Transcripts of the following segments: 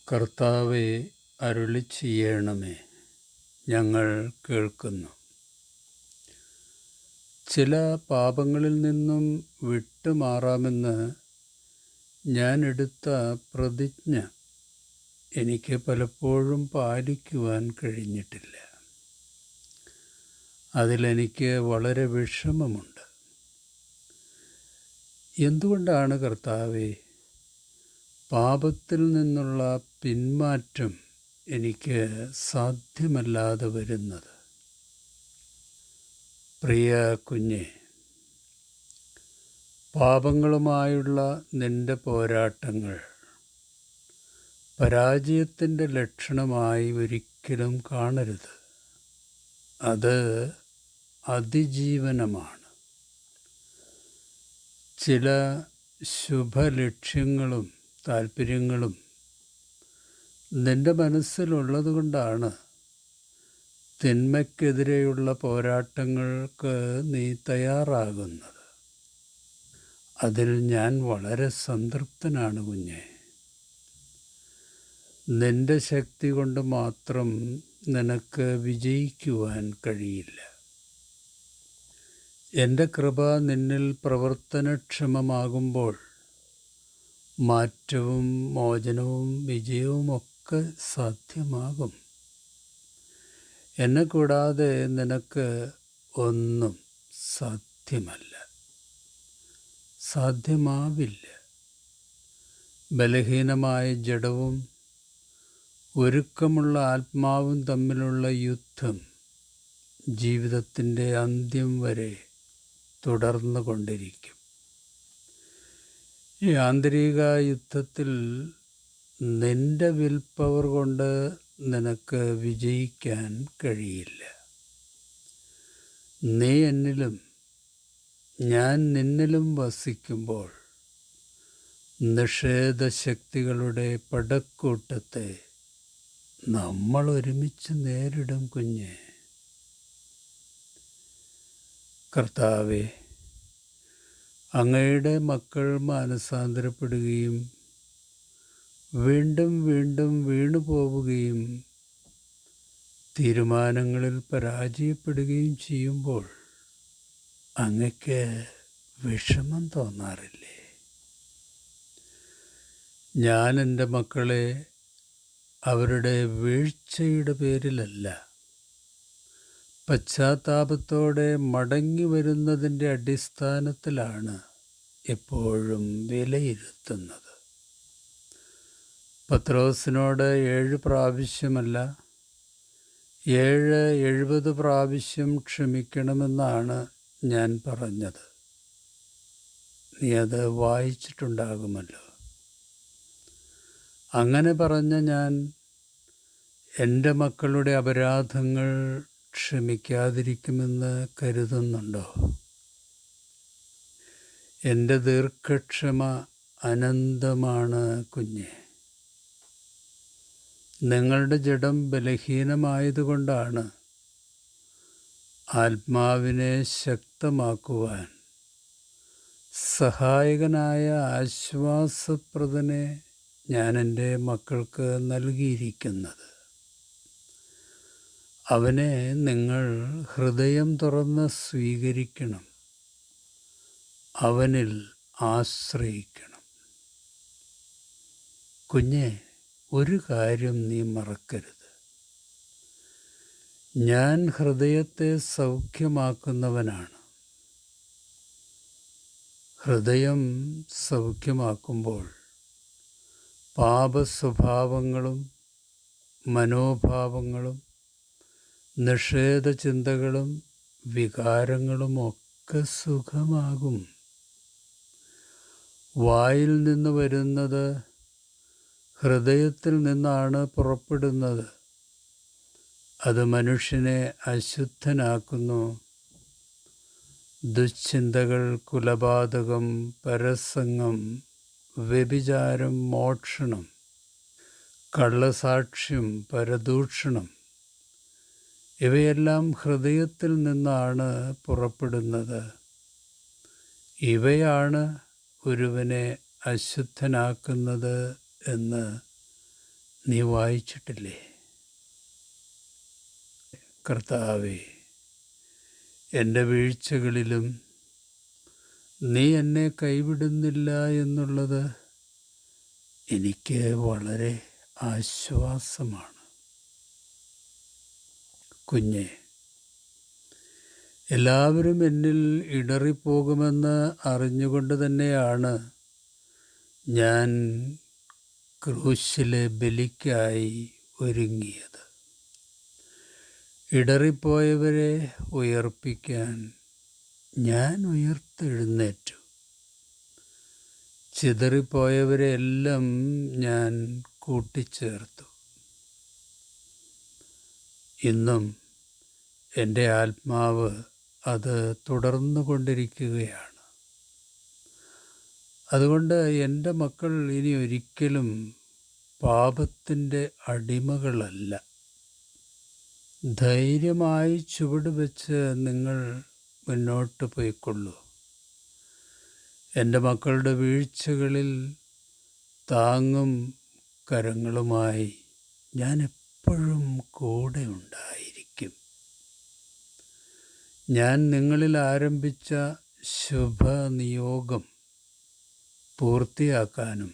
കർത്താവേ, അരുളിച്ചെയ്യണമേ. ഞങ്ങൾ കേൾക്കുന്നു. ചില പാപങ്ങളിൽ നിന്നും വിട്ടുമാറാമെന്ന് ഞാൻ എടുത്ത പ്രതിജ്ഞ എനിക്ക് പലപ്പോഴും പാലിക്കുവാൻ കഴിഞ്ഞിട്ടില്ല. അതിലെനിക്ക് വളരെ വിഷമമുണ്ട്. എന്തുകൊണ്ടാണ് കർത്താവേ പാപത്തിൽ നിന്നുള്ള പിന്മാറ്റം എനിക്ക് സാധ്യമല്ലാതെ വരുന്നത്? പ്രിയ കുഞ്ഞെ, പാപങ്ങളുമായുള്ള നിന്റെ പോരാട്ടങ്ങൾ പരാജയത്തിൻ്റെ ലക്ഷണമായി ഒരിക്കലും കാണരുത്. അത് അതിജീവനമാണ്. ചില ശുഭലക്ഷ്യങ്ങളും താല്പര്യങ്ങളും നിന്റെ മനസ്സിലുള്ളതുകൊണ്ടാണ് തിന്മയ്ക്കെതിരെയുള്ള പോരാട്ടങ്ങൾക്ക് നീ തയ്യാറാകുന്നത്. അതിൽ ഞാൻ വളരെ സംതൃപ്തനാണ് കുഞ്ഞെ. നിന്റെ ശക്തി കൊണ്ട് മാത്രം നിനക്ക് വിജയിക്കുവാൻ കഴിയില്ല. എൻ്റെ കൃപ നിന്നിൽ പ്രവർത്തനക്ഷമമാകുമ്പോൾ മാറ്റവും മോചനവും വിജയവുമൊക്കെ സാധ്യമാകും. എന്നെ കൂടാതെ നിനക്ക് ഒന്നും സാധ്യമല്ല, സാധ്യമാവില്ല. ബലഹീനമായ ജഡവും ഒരുക്കമുള്ള ആത്മാവും തമ്മിലുള്ള യുദ്ധം ജീവിതത്തിൻ്റെ അന്ത്യം വരെ തുടർന്നു കൊണ്ടിരിക്കും. ഈ ആന്തരിക യുദ്ധത്തിൽ നിന്റെ വിൽ പവർ കൊണ്ട് നിനക്ക് വിജയിക്കാൻ കഴിയില്ല. നീ എന്നിലും ഞാൻ നിന്നിലും വസിക്കുമ്പോൾ നിഷേധശക്തികളുടെ പടക്കൂട്ടത്തെ നമ്മൾ ഒരുമിച്ച് നേരിടും കുഞ്ഞെ. കർത്താവേ, അങ്ങയുടെ മക്കൾ മാനസാന്തരപ്പെടുകയും വീണ്ടും വീണ്ടും വീണുപോവുകയും തീരുമാനങ്ങളിൽ പരാജയപ്പെടുകയും ചെയ്യുമ്പോൾ അങ്ങയ്ക്ക് വിഷമം തോന്നാറില്ലേ? ഞാൻ എൻ്റെ മക്കളെ അവരുടെ വീഴ്ചയുടെ പേരിലല്ല, പശ്ചാത്താപത്തോടെ മടങ്ങി വരുന്നതിൻ്റെ അടിസ്ഥാനത്തിലാണ് എപ്പോഴും വിലയിരുത്തുന്നത്. പത്രോസിനോട് 7 പ്രാവശ്യമല്ല 70 പ്രാവശ്യം ക്ഷമിക്കണമെന്നാണ് ഞാൻ പറഞ്ഞത്. നീ അത് വായിച്ചിട്ടുണ്ടാകുമല്ലോ. അങ്ങനെ പറഞ്ഞ ഞാൻ എൻ്റെ മക്കളുടെ അപരാധങ്ങൾ ക്ഷമിക്കാതിരിക്കുമെന്ന് കരുതുന്നുണ്ടോ? എൻ്റെ ദീർഘക്ഷമ അനന്തമാണ് കുഞ്ഞെ. നിങ്ങളുടെ ജഡം ബലഹീനമായതുകൊണ്ടാണ് ആത്മാവിനെ ശക്തമാക്കുവാൻ സഹായകനായ ആശ്വാസപ്രദനെ ഞാൻ എൻ്റെ മക്കൾക്ക് നൽകിയിരിക്കുന്നത്. അവനെ നിങ്ങൾ ഹൃദയം തുറന്ന് സ്വീകരിക്കണം, അവനിൽ ആശ്രയിക്കണം. കുഞ്ഞെ, ഒരു കാര്യം നീ മറക്കരുത്. ഞാൻ ഹൃദയത്തെ സൗഖ്യമാക്കുന്നവനാണ്. ഹൃദയം സൗഖ്യമാക്കുമ്പോൾ പാപസ്വഭാവങ്ങളും മനോഭാവങ്ങളും നിഷേധചിന്തകളും വികാരങ്ങളുമൊക്കെ സുഖമാകും. വായിൽ നിന്ന് വരുന്നത് ഹൃദയത്തിൽ നിന്നാണ് പുറപ്പെടുന്നത്. അത് മനുഷ്യനെ അശുദ്ധനാക്കുന്നു. ദുശ്ചിന്തകൾ, കുലപാതകം, പരസംഗം, വ്യഭിചാരം, മോഷണം, കള്ളസാക്ഷ്യം, പരദൂഷണം ഇവയെല്ലാം ഹൃദയത്തിൽ നിന്നാണ് പുറപ്പെടുന്നത്. ഇവയാണ് ഒരുവനെ അശുദ്ധനാക്കുന്നത് എന്ന് നീ വായിച്ചിട്ടില്ലേ? കർത്താവേ, എൻ്റെ വീഴ്ചകളിലും നീ എന്നെ കൈവിടുന്നില്ല എന്നുള്ളത് എനിക്ക് വളരെ ആശ്വാസമാണ്. കുഞ്ഞെ, എല്ലാവരും എന്നിൽ ഇടറിപ്പോകുമെന്ന് അറിഞ്ഞുകൊണ്ട് തന്നെയാണ് ഞാൻ ക്രൂശിലെ ബലിക്കായി ഒരുങ്ങിയത്. ഇടറിപ്പോയവരെ ഉയർപ്പിക്കാൻ ഞാൻ ഉയർത്തെഴുന്നേറ്റു. ചിതറിപ്പോയവരെ എല്ലാം ഞാൻ കൂട്ടിച്ചേർത്തു. ഇന്നും എൻ്റെ ആത്മാവ് അത് തുടർന്നു കൊണ്ടിരിക്കുകയാണ്. അതുകൊണ്ട് എൻ്റെ മക്കൾ ഇനി ഒരിക്കലും പാപത്തിൻ്റെ അടിമകളല്ല. ധൈര്യമായി ചുവട് വെച്ച് നിങ്ങൾ മുന്നോട്ട് പോയിക്കൊള്ളൂ. എൻ്റെ മക്കളുടെ വീഴ്ചകളിൽ താങ്ങും കരങ്ങളുമായി ഞാൻ എപ്പോഴും കൂടെ ഉണ്ടായിരിക്കും. ഞാൻ നിങ്ങളിൽ ആരംഭിച്ച ശുഭനിയോഗം പൂർത്തിയാക്കാനും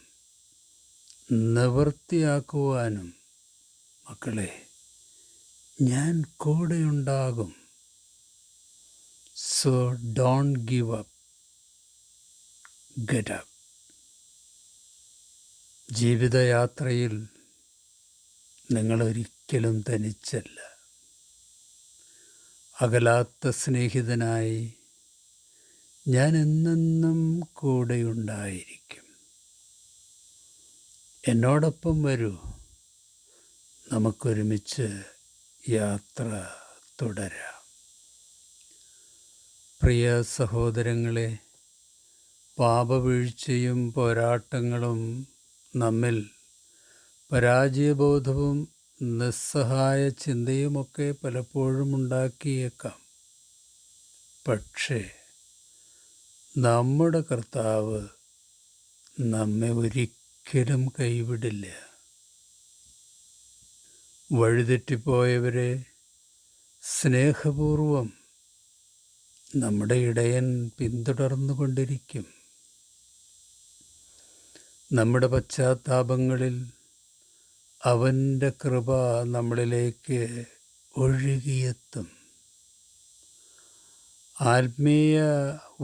നിവൃത്തിയാക്കുവാനും മക്കളെ ഞാൻ കൂടെയുണ്ടാകും. So don't give up, get up. ജീവിതയാത്രയിൽ നിങ്ങളൊരിക്കലും തനിച്ചല്ല. അകലാത്ത സ്നേഹിതനായി ഞാൻ എന്നെന്നും കൂടെയുണ്ടായിരിക്കും. എന്നോടൊപ്പം വരൂ, നമുക്കൊരുമിച്ച് യാത്ര തുടരാം. പ്രിയ സഹോദരങ്ങളെ, പാപവീഴ്ചയും പോരാട്ടങ്ങളും നമ്മിൽ പരാജയബോധവും നിസ്സഹായ ചിന്തയുമൊക്കെ പലപ്പോഴും ഉണ്ടാക്കിയേക്കാം. പക്ഷേ നമ്മുടെ കർത്താവ് നമ്മെ ഒരിക്കലും കൈവിടില്ല. വഴിതെറ്റിപ്പോയവരെ സ്നേഹപൂർവം നമ്മുടെ ഇടയൻ പിന്തുടർന്നു കൊണ്ടിരിക്കും. നമ്മുടെ പശ്ചാത്താപങ്ങളിൽ അവൻ്റെ കൃപ നമ്മളിലേക്ക് ഒഴുകിയെത്തും. ആത്മീയ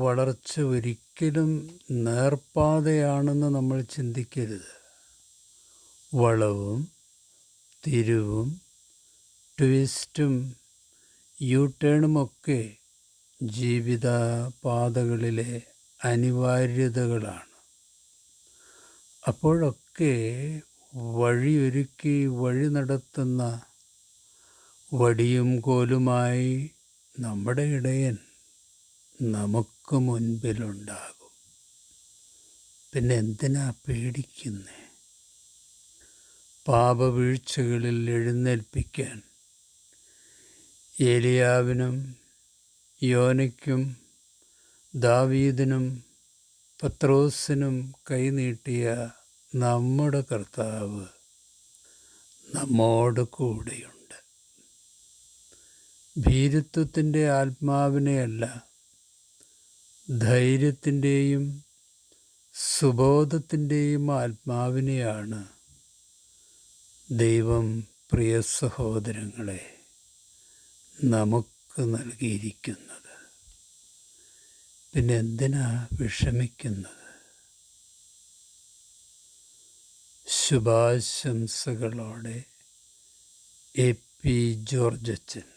വളർച്ച ഒരിക്കലും നേർപ്പാതയാണെന്ന് നമ്മൾ ചിന്തിക്കരുത്. വളവും തിരിവും ട്വിസ്റ്റും യൂടേണുമൊക്കെ ജീവിത പാതകളിലെ അനിവാര്യതകളാണ്. അപ്പോഴൊക്കെ വഴിയൊരുക്കി വഴി നടത്തുന്ന വടിയും കോലുമായി നമ്മുടെ ഇടയൻ നമുക്ക് മുൻപിലുണ്ടാകും. പിന്നെ എന്തിനാ പേടിക്കുന്നേ? പാപവീഴ്ചകളിൽ എഴുന്നേൽപ്പിക്കാൻ ഏലിയാവിനും യോനയ്ക്കും ദാവീദിനും പത്രോസിനും കൈനീട്ടിയ നമ്മുടെ കർത്താവ് നമ്മോട് കൂടെയുണ്ട്. ഭീരുത്വത്തിൻ്റെ ആത്മാവിനെയല്ല, ധൈര്യത്തിൻ്റെയും സുബോധത്തിൻ്റെയും ആത്മാവിനെയാണ് ദൈവം, പ്രിയ സഹോദരങ്ങളെ, നമുക്ക് നൽകിയിരിക്കുന്നത്. പിന്നെ എന്തിനാ വിഷമിക്കുന്നത്? ശുഭാശംസകളോടെ എ പി ജോർജ് അച്ഛൻ.